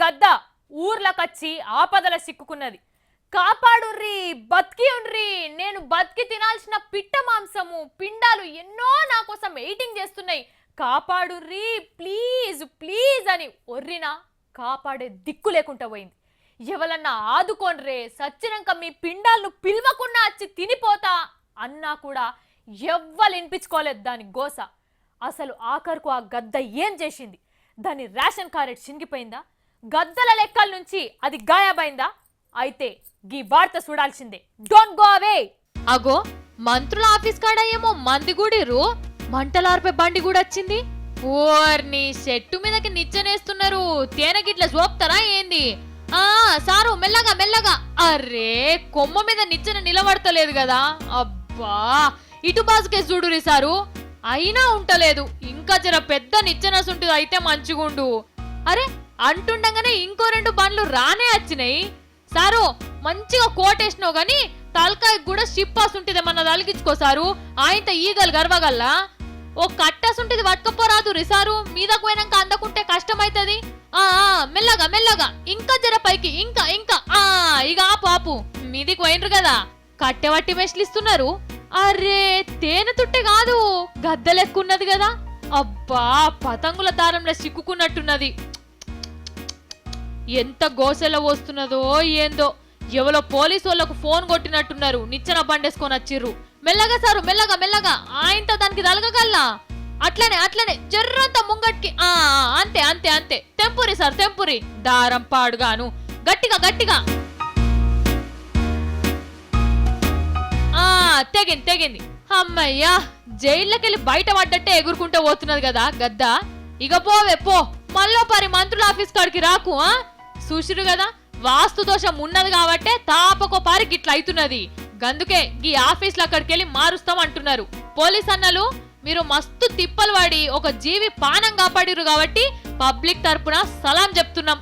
గద్ద ఊర్లకచ్చి ఆపదల సిక్కుకున్నది. కాపాడుర్రి, బతికి ఉండ్రి, నేను బతికి తినాల్సిన పిట్ట మాంసము పిండాలు ఎన్నో నా కోసం వెయిటింగ్ చేస్తున్నాయి, కాపాడుర్రి ప్లీజ్ ప్లీజ్ అని ఒర్రినా కాపాడే దిక్కు లేకుండా పోయింది. ఎవరన్నా ఆదుకోన్రే, సచ్చినాక మీ పిండాలను పిలవకుండా వచ్చి తినిపోతా అన్నా కూడా ఎవ్వరు వినిపించుకోలేదు దాని గోస. అసలు ఆఖరుకు ఆ గద్ద ఏం చేసింది? దాని రేషన్ కార్డ్ చినిగిపోయిందా? గద్దల లెక్కల నుంచి అది గాయబైందా? అయితే గీ వార్త చూడాల్సిందే. Don't go away. అగో మంత్రుల ఆఫీస్ కాడ ఏమో మంది గుడిరు, మంటలార్పే బండి కూడా వచ్చింది. ఓర్ని చెట్టు మీదకి నిచ్చెనేస్తున్నారు, తేనె గిట్ల సోపుతారా ఏంది? సారు మెల్లగా మెల్లగా. అరే కొమ్మ మీద నిచ్చెన నిలబడతలేదు కదా. అబ్బా ఇటు బాజుకే చూడురి సారు, అయినా ఉంటలేదు. ఇంకా జర పెద్ద నిచ్చెనసుంటుంది అయితే మంచిగుండు. అరే అంటుండగానే ఇంకో 2 బండ్లు రానే వచ్చినాయి. సారు మంచిగా కోటేసినావు గాని తలకాయ కూడా షిప్పాస్ ఉంటుంది, మన తలిగించుకో సారు. ఆయనతో ఈగలు గర్వగల్లా ఓ కట్టసుంటిది పట్టుకపోరాదు రిసారు, మీదకు పోయినాక అందకుంటే కష్టమైతది. మెల్లగా మెల్లగా, ఇంకా జర పైకి, ఇంకా ఇంకా ఇక పాపు మీదికి పోయినరు కదా. కట్టెవట్టి మెస్లిస్తున్నారు. అరే తేనె తుట్టె కాదు, గద్దెలెక్కున్నది కదా. అబ్బా పతంగుల దారంలో సిక్కుకున్నట్టున్నది. ఎంత గోసెల వస్తున్నదో ఏందో. ఎవరో పోలీసు వాళ్ళకు ఫోన్ కొట్టినట్టున్నారు, నిచ్చెన బండేసుకొని వచ్చిర్రు. మెల్లగా సారు మెల్లగా మెల్లగా, ఆయనతో దానికి తలగగల్లా. అట్లనే అట్లనే జర్రంత ముంగట్కి. అంతే అంతే అంతే, తెంపురి సార్ తెంపురి. దారం పాడుగాను, గట్టిగా గట్టిగా. తెగింది తెగింది. అమ్మయ్యా జైల్లోకెళ్ళి బయట పడ్డట్టే ఎగురుకుంటూ పోతున్నది కదా గద్ద. ఇక పోవే పో, మళ్ళీ పరి మంత్రుల ఆఫీస్ కాడికి రాకు. చూసిరు కదా, వాస్తు దోషం ఉన్నది కాబట్టే తాపకో పారి గిట్ల అవుతున్నది. గందుకే ఈ ఆఫీస్లో అక్కడికి వెళ్ళి మారుస్తాం అంటున్నారు. పోలీస్ అన్నలు మీరు మస్తు తిప్పలు వాడి ఒక జీవి పానం కాపాడిరు కాబట్టి పబ్లిక్ తరపున సలాం చెప్తున్నాం.